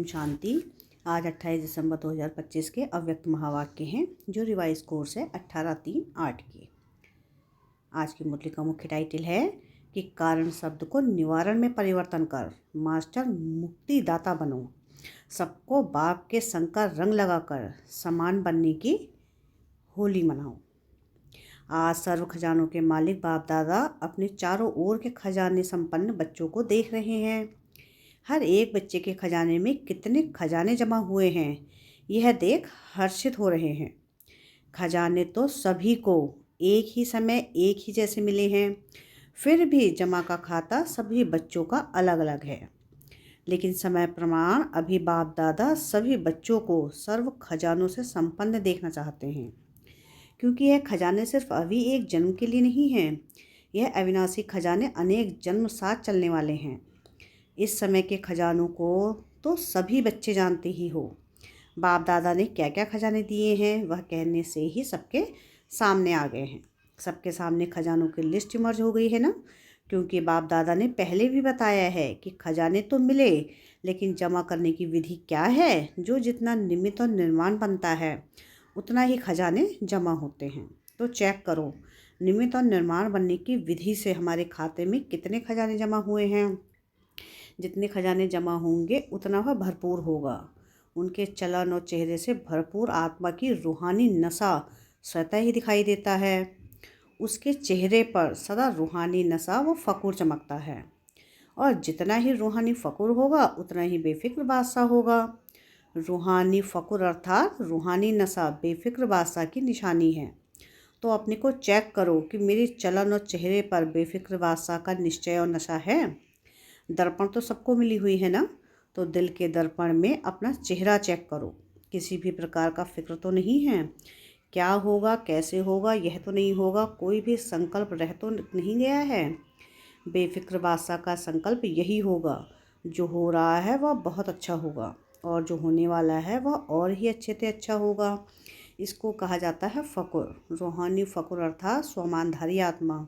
ओम शांति। आज 28 दिसंबर 2025 के अव्यक्त महावाक्य हैं जो रिवाइज कोर्स है 18-3-8 के। आज की मुरली का मुख्य टाइटल है कि कारण शब्द को निवारण में परिवर्तन कर मास्टर मुक्तिदाता बनो, सबको बाप के संग का रंग लगाकर समान बनने की होली मनाओ। आज सर्व खजानों के मालिक बाप दादा अपने चारों ओर के खजाने संपन्न बच्चों को देख रहे हैं। हर एक बच्चे के खजाने में कितने खजाने जमा हुए हैं यह देख हर्षित हो रहे हैं। खजाने तो सभी को एक ही समय एक ही जैसे मिले हैं, फिर भी जमा का खाता सभी बच्चों का अलग अलग है। लेकिन समय प्रमाण अभी बाप दादा सभी बच्चों को सर्व खजानों से संपन्न देखना चाहते हैं, क्योंकि यह खजाने सिर्फ अभी एक जन्म के लिए नहीं हैं। यह अविनाशी खजाने अनेक जन्म साथ चलने वाले हैं। इस समय के खजानों को तो सभी बच्चे जानते ही हो। बाप दादा ने क्या क्या खजाने दिए हैं वह कहने से ही सबके सामने आ गए हैं। सबके सामने खजानों की लिस्ट इमर्ज हो गई है ना, क्योंकि बाप दादा ने पहले भी बताया है कि खजाने तो मिले, लेकिन जमा करने की विधि क्या है। जो जितना निमित्त और निर्माण बनता है उतना ही खजाने जमा होते हैं। तो चेक करो निमित्त और निर्माण बनने की विधि से हमारे खाते में कितने खजाने जमा हुए हैं। जितने खजाने जमा होंगे उतना वह भरपूर होगा। उनके चलन और चेहरे से भरपूर आत्मा की रूहानी नशा स्वतः ही दिखाई देता है। उसके चेहरे पर सदा रूहानी नशा व फ़कुर चमकता है, और जितना ही रूहानी फ़कुर होगा उतना ही बेफिक्र बादशाह होगा। रूहानी फ़कुर अर्थात रूहानी नशा बेफिक्र बादशाह की निशानी है। तो अपने को चेक करो कि मेरे चलन और चेहरे पर बेफिक्र बादशाह का निश्चय और नशा है। दर्पण तो सबको मिली हुई है ना, तो दिल के दर्पण में अपना चेहरा चेक करो। किसी भी प्रकार का फिक्र तो नहीं है। क्या होगा कैसे होगा यह तो नहीं होगा, कोई भी संकल्प रह तो नहीं गया है। बेफिक्र बादशाह का संकल्प यही होगा, जो हो रहा है वह बहुत अच्छा होगा और जो होने वाला है वह और ही अच्छे से अच्छा होगा। इसको कहा जाता है फ़कुर, रूहानी फ़कुर अर्थात स्वमानधारी आत्मा।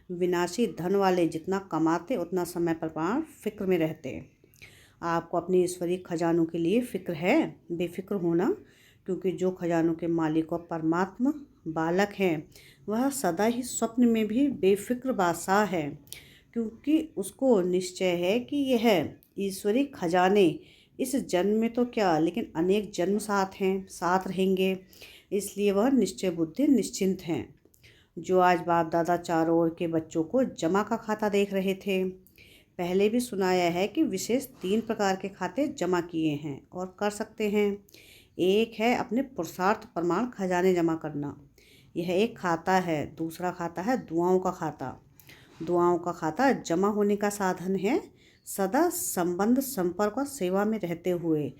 विनाशी धन वाले जितना कमाते उतना समय पर फिक्र में रहते। आपको अपने ईश्वरीय खजानों के लिए फिक्र है। बेफिक्र होना, क्योंकि जो खजानों के मालिक और परमात्मा बालक हैं वह सदा ही स्वप्न में भी बेफिक्र बादशाह है, क्योंकि उसको निश्चय है कि यह ईश्वरीय खजाने इस जन्म में तो क्या लेकिन अनेक जन्म साथ रहेंगे। इसलिए वह निश्चय बुद्धि निश्चिंत हैं। जो आज बाप दादा चारों ओर के बच्चों को जमा का खाता देख रहे थे। पहले भी सुनाया है कि विशेष 3 प्रकार के खाते जमा किए हैं और कर सकते हैं। एक है अपने पुरुषार्थ प्रमाण खजाने जमा करना, यह एक खाता है। दूसरा खाता है दुआओं का खाता। दुआओं का खाता जमा होने का साधन है। सदा संबंध संपर्क और सेवा में रहते हुए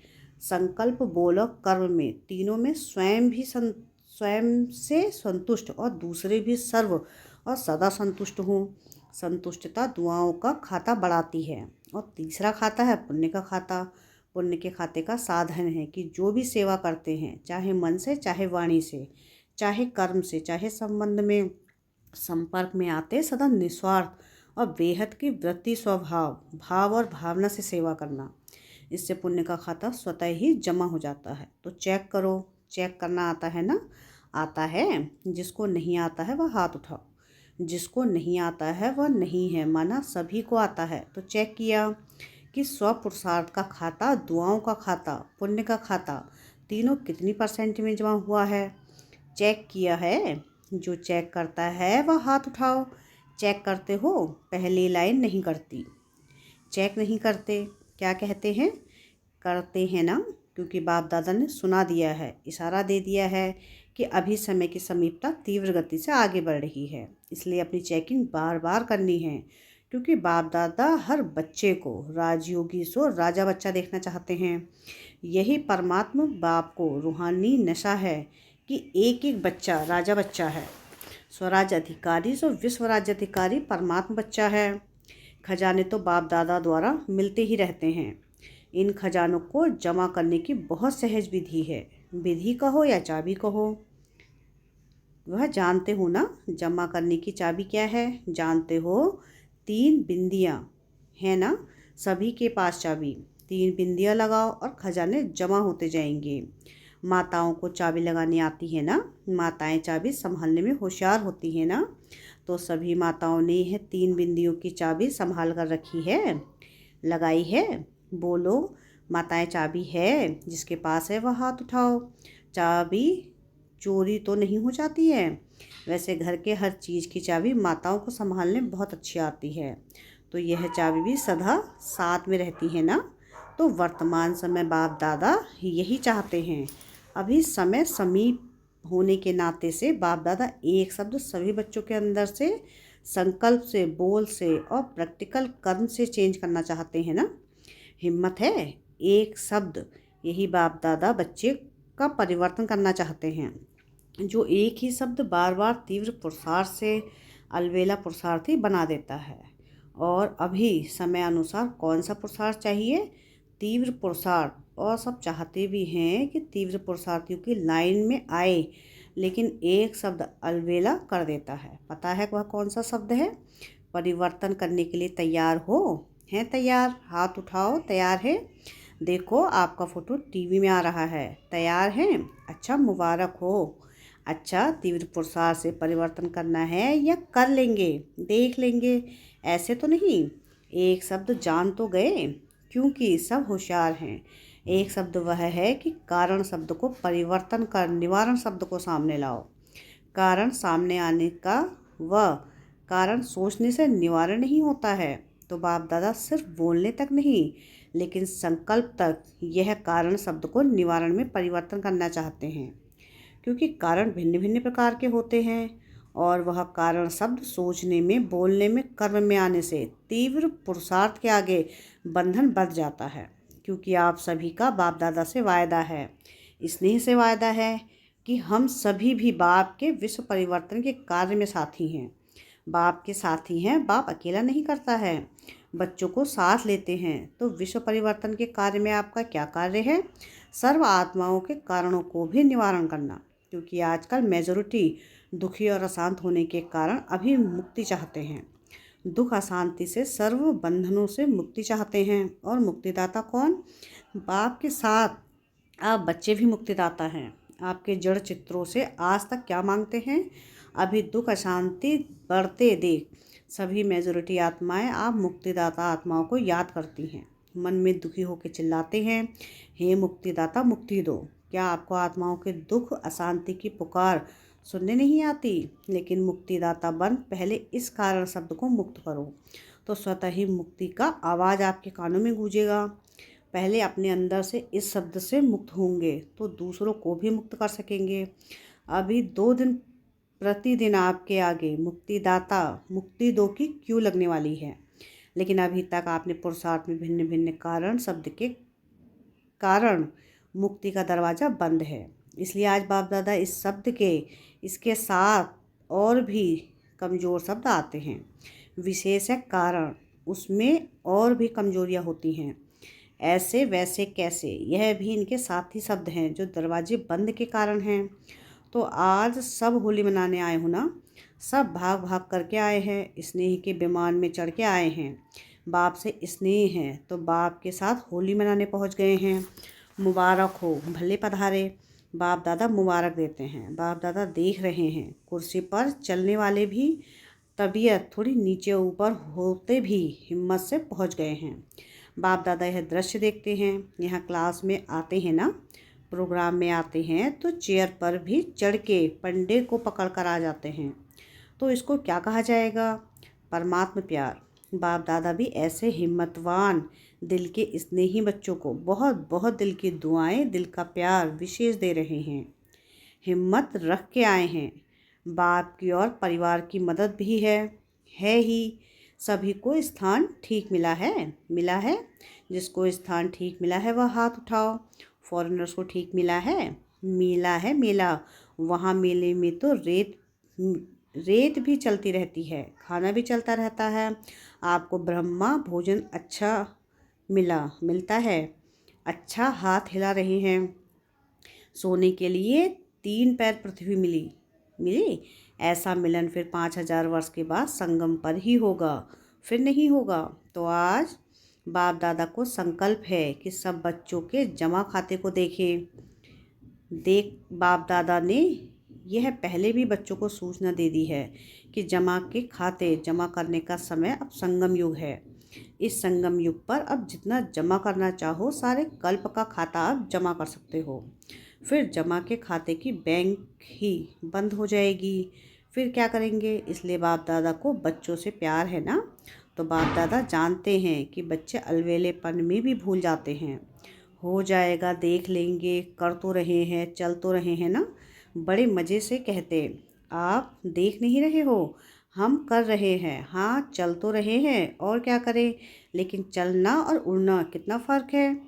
संकल्प बोल और कर्म में तीनों में स्वयं से संतुष्ट और दूसरे भी सर्व और सदा संतुष्ट हों। संतुष्टता दुआओं का खाता बढ़ाती है। और तीसरा खाता है पुण्य का खाता। पुण्य के खाते का साधन है कि जो भी सेवा करते हैं, चाहे मन से, चाहे वाणी से, चाहे कर्म से, चाहे संबंध में संपर्क में आते, सदा निस्वार्थ और बेहद की वृत्ति स्वभाव भाव और भावना से सेवा करना। इससे पुण्य का खाता स्वतः ही जमा हो जाता है। तो चेक करो। चेक करना आता है ना? आता है। जिसको नहीं आता है वह हाथ उठाओ। जिसको नहीं आता है वह नहीं है, माना सभी को आता है। तो चेक किया कि स्व पुरुषार्थ का खाता, दुआओं का खाता, पुण्य का खाता तीनों कितनी % में जमा हुआ है। चेक किया है? जो चेक करता है वह हाथ उठाओ। चेक करते हो? पहली लाइन नहीं करती। चेक नहीं करते, क्या कहते हैं? करते हैं ना, क्योंकि बाप दादा ने सुना दिया है, इशारा दे दिया है कि अभी समय की समीपता तीव्र गति से आगे बढ़ रही है। इसलिए अपनी चेकिंग बार बार करनी है, क्योंकि बाप दादा हर बच्चे को राजयोगी सो राजा बच्चा देखना चाहते हैं। यही परमात्मा बाप को रूहानी नशा है कि एक एक बच्चा राजा बच्चा है। स्वराज अधिकारी सो विश्व राज्य अधिकारी परमात्मा बच्चा है। खजाने तो बाप दादा द्वारा मिलते ही रहते हैं। इन खजानों को जमा करने की बहुत सहज विधि है। विधि कहो या चाबी कहो, वह जानते हो ना। जमा करने की चाबी क्या है जानते हो? 3 बिंदियाँ है ना, सभी के पास चाबी। 3 बिंदियाँ लगाओ और खजाने जमा होते जाएंगे। माताओं को चाबी लगानी आती है ना, माताएं चाबी संभालने में होशियार होती हैं ना। तो सभी माताओं ने यह 3 बिंदियों की चाबी संभाल कर रखी है, लगाई है। बोलो माताएं, चाबी है? जिसके पास है वह हाथ उठाओ। चाबी चोरी तो नहीं हो जाती है? वैसे घर के हर चीज़ की चाबी माताओं को संभालने बहुत अच्छी आती है, तो यह चाबी भी सदा साथ में रहती है ना। तो वर्तमान समय बाप दादा यही चाहते हैं। अभी समय समीप होने के नाते से बाप दादा एक शब्द सभी बच्चों के अंदर से, संकल्प से, बोल से और प्रैक्टिकल कर्म से चेंज करना चाहते हैं ना। हिम्मत है एक शब्द, यही बाप दादा बच्चे का परिवर्तन करना चाहते हैं। जो एक ही शब्द बार बार तीव्र पुरुषार्थ से अलबेला पुरुषार्थी बना देता है। और अभी समय अनुसार कौन सा पुरुषार्थ चाहिए? तीव्र पुरुषार्थ। और सब चाहते भी हैं कि तीव्र पुरुषार्थियों की लाइन में आए, लेकिन एक शब्द अलबेला कर देता है। पता है वह कौन सा शब्द है? परिवर्तन करने के लिए तैयार हो? हैं तैयार? हाथ उठाओ। तैयार है? देखो आपका फ़ोटो टीवी में आ रहा है। तैयार हैं? अच्छा, मुबारक हो। अच्छा, तीव्र पुरुषार्थ से परिवर्तन करना है या कर लेंगे, देख लेंगे, ऐसे तो नहीं। एक शब्द जान तो गए, क्योंकि सब होशियार हैं। एक शब्द वह है कि कारण शब्द को परिवर्तन कर निवारण शब्द को सामने लाओ। कारण सामने आने का वह कारण सोचने से निवारण नहीं होता है। तो बाप दादा सिर्फ बोलने तक नहीं, लेकिन संकल्प तक यह कारण शब्द को निवारण में परिवर्तन करना चाहते हैं, क्योंकि कारण भिन्न भिन्न प्रकार के होते हैं। और वह कारण शब्द सोचने में, बोलने में, कर्म में आने से तीव्र पुरुषार्थ के आगे बंधन बढ़ जाता है। क्योंकि आप सभी का बाप दादा से वायदा है, स्नेह से वायदा है कि हम सभी भी बाप के विश्व परिवर्तन के कार्य में साथी हैं। बाप के साथी हैं, बाप अकेला नहीं करता है, बच्चों को साथ लेते हैं। तो विश्व परिवर्तन के कार्य में आपका क्या कार्य है? सर्व आत्माओं के कारणों को भी निवारण करना, क्योंकि आजकल मेजॉरिटी दुखी और अशांत होने के कारण अभी मुक्ति चाहते हैं। दुख अशांति से, सर्व बंधनों से मुक्ति चाहते हैं। और मुक्तिदाता कौन? बाप के साथ आप बच्चे भी मुक्तिदाता हैं। आपके जड़ चित्रों से आज तक क्या मांगते हैं? अभी दुख अशांति बढ़ते देख सभी मेजॉरिटी आत्माएं आप मुक्तिदाता आत्माओं को याद करती हैं। मन में दुखी होकर चिल्लाते हैं, हे मुक्तिदाता मुक्ति दो। क्या आपको आत्माओं के दुख अशांति की पुकार सुनने नहीं आती? लेकिन मुक्तिदाता बन पहले इस कारण शब्द को मुक्त करो, तो स्वतः ही मुक्ति का आवाज़ आपके कानों में गूंजेगा। पहले अपने अंदर से इस शब्द से मुक्त होंगे तो दूसरों को भी मुक्त कर सकेंगे। अभी 2 दिन प्रतिदिन आपके आगे मुक्तिदाता मुक्ति दो की क्यों लगने वाली है, लेकिन अभी तक आपने पुरुषार्थ में भिन्न भिन्न कारण शब्द के कारण मुक्ति का दरवाज़ा बंद है। इसलिए आज बाप दादा इस शब्द के इसके साथ और भी कमज़ोर शब्द आते हैं। विशेष है कारण, उसमें और भी कमजोरियाँ होती हैं। ऐसे वैसे कैसे, यह भी इनके साथी शब्द हैं जो दरवाजे बंद के कारण हैं। तो आज सब होली मनाने आए हो ना, सब भाग भाग करके आए हैं, स्नेह के विमान में चढ़ के आए हैं। बाप से स्नेह है तो बाप के साथ होली मनाने पहुंच गए हैं। मुबारक हो, भले पधारे। बाप दादा मुबारक देते हैं। बाप दादा देख रहे हैं कुर्सी पर चलने वाले भी तबीयत थोड़ी नीचे ऊपर होते भी हिम्मत से पहुंच गए हैं। बाप दादा यह दृश्य देखते हैं। यहाँ क्लास में आते हैं ना, प्रोग्राम में आते हैं तो चेयर पर भी चढ़ के पंडे को पकड़ कर आ जाते हैं। तो इसको क्या कहा जाएगा? परमात्मा प्यार। बाप दादा भी ऐसे हिम्मतवान दिल के स्नेही बच्चों को बहुत बहुत दिल की दुआएं, दिल का प्यार विशेष दे रहे हैं। हिम्मत रख के आए हैं। बाप की और परिवार की मदद भी है ही। सभी को स्थान ठीक मिला है। जिसको स्थान ठीक मिला है वह हाथ उठाओ। फॉरेनर्स को ठीक मिला है? मेला। वहाँ मेले में तो रेत भी चलती रहती है, खाना भी चलता रहता है। आपको ब्रह्मा भोजन अच्छा मिलता है। अच्छा हाथ हिला रहे हैं। सोने के लिए 3 पैर पृथ्वी मिली। ऐसा मिलन फिर 5000 वर्ष के बाद संगम पर ही होगा, फिर नहीं होगा। तो आज बाप दादा को संकल्प है कि सब बच्चों के जमा खाते को देखें। बाप दादा ने यह पहले भी बच्चों को सूचना दे दी है कि जमा के खाते जमा करने का समय अब संगम युग है। इस संगम युग पर अब जितना जमा करना चाहो सारे कल्प का खाता अब जमा कर सकते हो। फिर जमा के खाते की बैंक ही बंद हो जाएगी। फिर क्या करेंगे? इसलिए बाप दादा को बच्चों से प्यार है ना, तो बाप दादा जानते हैं कि बच्चे अलवेलेपन में भी भूल जाते हैं। हो जाएगा, देख लेंगे, कर तो रहे हैं, चल तो रहे हैं ना। बड़े मज़े से कहते, आप देख नहीं रहे हो, हम कर रहे हैं। हाँ, चल तो रहे हैं, और क्या करें, लेकिन चलना और उड़ना कितना फ़र्क है।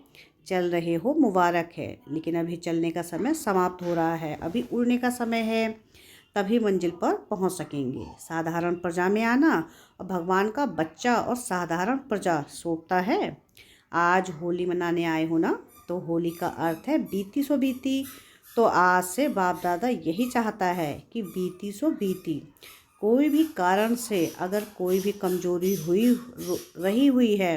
चल रहे हो मुबारक है, लेकिन अभी चलने का समय समाप्त हो रहा है, अभी उड़ने का समय है, तभी मंजिल पर पहुंच सकेंगे। साधारण प्रजा में आना और भगवान का बच्चा और साधारण प्रजा सोचता है। आज होली मनाने आए हो ना, तो होली का अर्थ है बीती सो बीती। तो आज से बाप दादा यही चाहता है कि बीती सो बीती। कोई भी कारण से अगर कोई भी कमजोरी रही हुई है,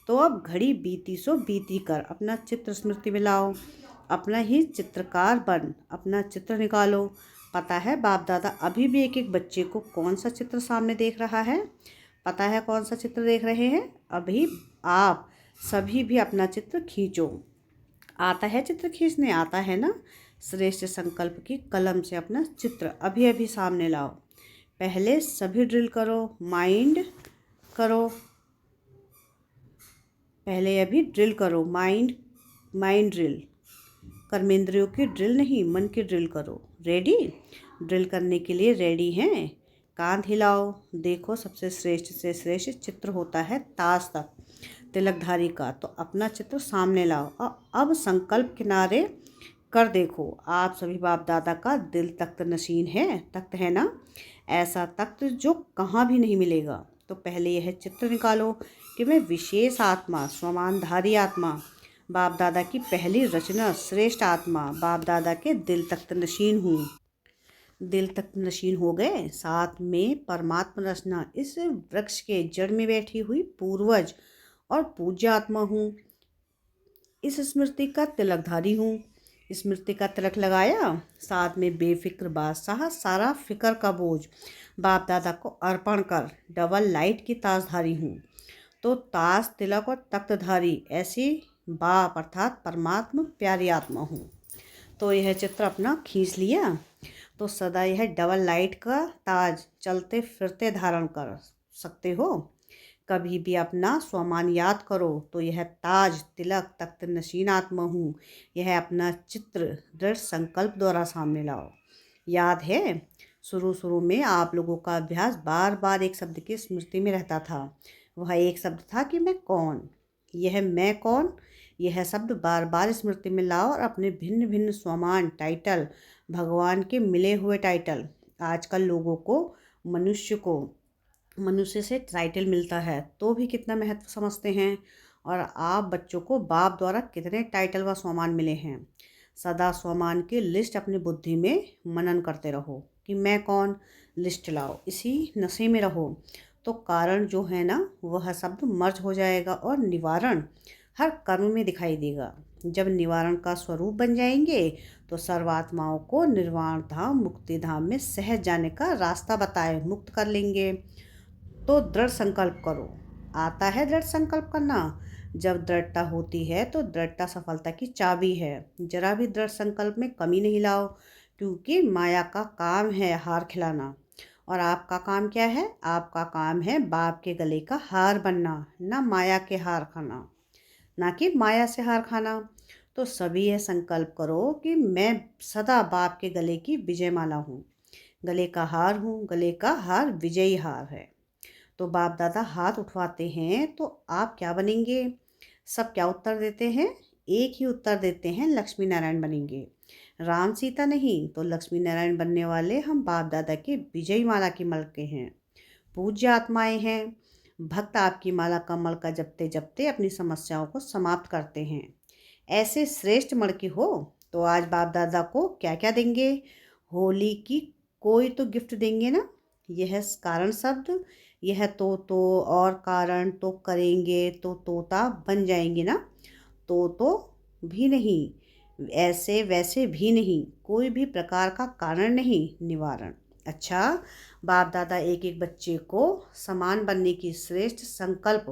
तो अब घड़ी बीती सो बीती कर अपना चित्र स्मृति में लाओ। अपना ही चित्रकार बन अपना चित्र निकालो। पता है बाप दादा अभी भी एक एक बच्चे को कौन सा चित्र सामने देख रहा है? पता है कौन सा चित्र देख रहे हैं? अभी आप सभी भी अपना चित्र खींचो। आता है चित्र खींचने? आता है ना? श्रेष्ठ संकल्प की कलम से अपना चित्र अभी अभी सामने लाओ। पहले सभी ड्रिल करो, माइंड करो। पहले अभी ड्रिल करो, माइंड ड्रिल। कर्मेंद्रियों की ड्रिल नहीं, मन की ड्रिल करो। रेडी? ड्रिल करने के लिए रेडी हैं? कान हिलाओ। देखो, सबसे श्रेष्ठ से श्रेष्ठ चित्र होता है ताज तक तिलकधारी का। तो अपना चित्र सामने लाओ और अब संकल्प किनारे कर देखो। आप सभी बाप दादा का दिल तख्त नशीन है, तख्त है ना, ऐसा तख्त जो कहाँ भी नहीं मिलेगा। तो पहले यह चित्र निकालो कि मैं विशेष आत्मा, स्वमानधारी आत्मा, बाप दादा की पहली रचना, श्रेष्ठ आत्मा, बाप दादा के दिल तख्त नशीन हूँ। दिल तख्त नशीन हो गए, साथ में परमात्मा रचना, इस वृक्ष के जड़ में बैठी हुई पूर्वज और पूज्य आत्मा हूँ। इस स्मृति का तिलकधारी हूँ। स्मृति का तिलक लगाया, साथ में बेफिक्र बादशाह, सारा फिक्र का बोझ बाप दादा को अर्पण कर डबल लाइट की ताजधारी हूँ। तो ताज, तिलक और तख्तधारी ऐसी बाप अर्थात परमात्मा प्यारी आत्मा हूँ। तो यह चित्र अपना खींच लिया, तो सदा यह डबल लाइट का ताज चलते फिरते धारण कर सकते हो। कभी भी अपना स्वमान याद करो तो यह ताज, तिलक, तख्त नशीन आत्मा हूँ, यह अपना चित्र दृढ़ संकल्प द्वारा सामने लाओ। याद है, शुरू में आप लोगों का अभ्यास बार बार एक शब्द की स्मृति में रहता था। वह एक शब्द था कि मैं कौन। यह मैं कौन, यह शब्द बार बार स्मृति में लाओ और अपने भिन्न भिन्न स्वमान टाइटल, भगवान के मिले हुए टाइटल। आजकल लोगों को मनुष्य से टाइटल मिलता है तो भी कितना महत्व समझते हैं, और आप बच्चों को बाप द्वारा कितने टाइटल व स्वमान मिले हैं। सदा स्वमान की लिस्ट अपनी बुद्धि में मनन करते रहो कि मैं कौन, लिस्ट लाओ, इसी नशे में रहो। तो कारण जो है ना, वह शब्द मर्ज हो जाएगा और निवारण हर कर्म में दिखाई देगा। जब निवारण का स्वरूप बन जाएंगे तो सर्वात्माओं को निर्वाण धाम, मुक्ति धाम में सहज जाने का रास्ता बताए मुक्त कर लेंगे। तो दृढ़ संकल्प करो। आता है दृढ़ संकल्प करना? जब दृढ़ता होती है तो दृढ़ता सफलता की चाबी है। जरा भी दृढ़ संकल्प में कमी नहीं लाओ, क्योंकि माया का काम है हार खिलाना, और आपका काम क्या है? आपका काम है बाप के गले का हार बनना, ना माया के हार खाना, ना कि माया से हार खाना। तो सभी यह संकल्प करो कि मैं सदा बाप के गले की विजय माला हूँ, गले का हार हूँ। गले का हार विजयी हार है। तो बाप दादा हाथ उठवाते हैं तो आप क्या बनेंगे? सब क्या उत्तर देते हैं? एक ही उत्तर देते हैं, लक्ष्मी नारायण बनेंगे। राम सीता नहीं, तो लक्ष्मी नारायण बनने वाले हम बाप दादा के विजयी माला की मलके हैं, पूज्य आत्माएं हैं। भक्त आपकी माला का मलका जपते जपते अपनी समस्याओं को समाप्त करते हैं। ऐसे श्रेष्ठ मड़के हो तो आज बाप दादा को क्या क्या देंगे? होली की कोई तो गिफ्ट देंगे ना। यह कारण शब्द, यह तो और कारण तो करेंगे तो तोता बन जाएंगे ना। तो भी नहीं, ऐसे वैसे भी नहीं, कोई भी प्रकार का कारण नहीं, निवारण। अच्छा, बाप दादा एक एक बच्चे को समान बनने की श्रेष्ठ संकल्प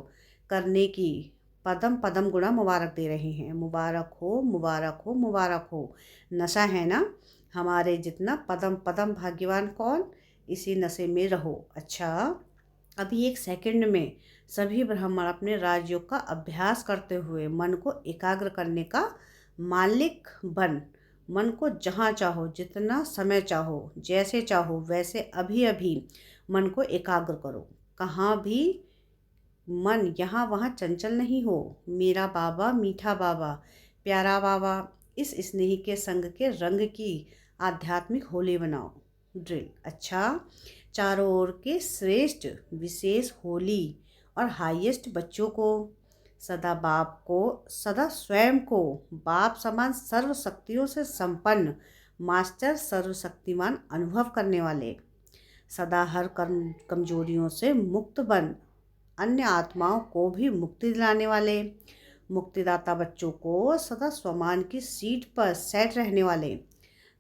करने की पदम पदम गुणा मुबारक दे रहे हैं। मुबारक हो, मुबारक हो, मुबारक हो। नशा है ना, हमारे जितना पदम पदम भाग्यवान कौन, इसी नशे में रहो। अच्छा, अभी एक सेकंड में सभी ब्राह्मण अपने राजयोग का अभ्यास करते हुए मन को एकाग्र करने का मालिक बन, मन को जहाँ चाहो, जितना समय चाहो, जैसे चाहो वैसे अभी अभी मन को एकाग्र करो। कहाँ भी मन यहाँ वहाँ चंचल नहीं हो। मेरा बाबा मीठा बाबा, प्यारा बाबा, इस स्नेही के संग के रंग की आध्यात्मिक होली बनाओ। ड्रिल। अच्छा, चारों ओर के श्रेष्ठ विशेष होली और हाईएस्ट बच्चों को, सदा बाप को, सदा स्वयं को बाप समान सर्व शक्तियों से संपन्न मास्टर सर्वशक्तिमान अनुभव करने वाले, सदा हर कर्म कमजोरियों से मुक्त बन अन्य आत्माओं को भी मुक्ति दिलाने वाले, मुक्तिदाता बच्चों को सदा स्वमान की सीट पर सेट रहने वाले,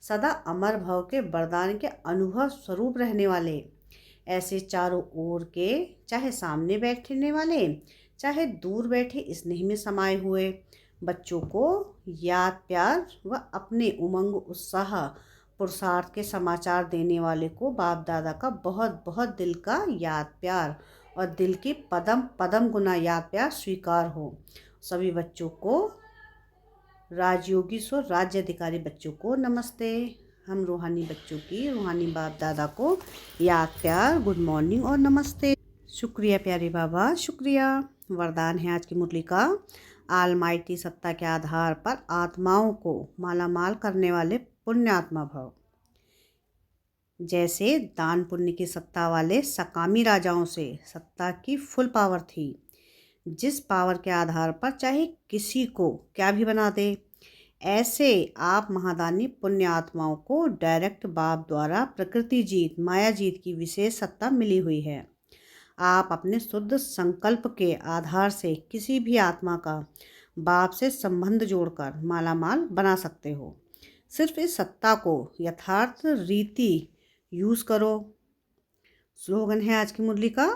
सदा अमर भव के वरदान के अनुभव स्वरूप रहने वाले, ऐसे चारों ओर के, चाहे सामने बैठने वाले चाहे दूर बैठे स्नेह में समाये हुए बच्चों को याद प्यार व अपने उमंग उत्साह पुरुषार्थ के समाचार देने वाले को बाप दादा का बहुत बहुत दिल का याद प्यार और दिल की पदम पदम गुना याद प्यार स्वीकार हो। सभी बच्चों को, राजयोगी सो राज्य अधिकारी बच्चों को नमस्ते। हम रूहानी बच्चों की रूहानी बाप दादा को याद प्यार, गुड मॉर्निंग और नमस्ते। शुक्रिया प्यारे बाबा, शुक्रिया। वरदान है आज की मुरली का, आलमाइटी सत्ता के आधार पर आत्माओं को मालामाल करने वाले पुण्यात्मा भव। जैसे दान पुण्य की सत्ता वाले सकामी राजाओं से सत्ता की फुल पावर थी, जिस पावर के आधार पर चाहे किसी को क्या भी बना दे, ऐसे आप महादानी पुण्य आत्माओं को डायरेक्ट बाप द्वारा प्रकृति जीत माया जीत की विशेष सत्ता मिली हुई है। आप अपने शुद्ध संकल्प के आधार से किसी भी आत्मा का बाप से संबंध जोड़कर मालामाल बना सकते हो। सिर्फ इस सत्ता को यथार्थ रीति यूज़ करो। स्लोगन है आज की मुरली का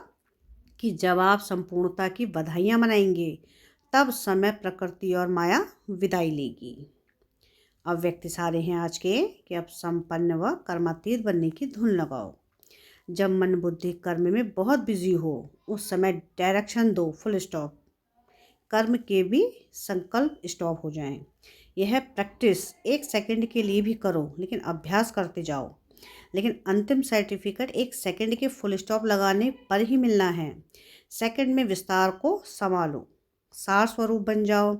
कि जब आप संपूर्णता की बधाइयाँ मनाएंगे तब समय प्रकृति और माया विदाई लेगी। अब व्यक्ति सारे हैं आज के कि अब संपन्न व कर्मातीत बनने की धुन लगाओ। जब मन बुद्धि कर्म में बहुत बिजी हो उस समय डायरेक्शन दो, फुल स्टॉप। कर्म के भी संकल्प स्टॉप हो जाएं। यह प्रैक्टिस एक सेकंड के लिए भी करो, लेकिन अभ्यास करते जाओ। लेकिन अंतिम सर्टिफिकेट एक सेकंड के फुल स्टॉप लगाने पर ही मिलना है। सेकंड में विस्तार को संभालो, सार स्वरूप बन जाओ।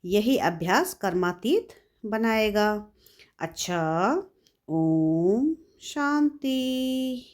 यही अभ्यास कर्मातीत बनाएगा। अच्छा, ओम शांति।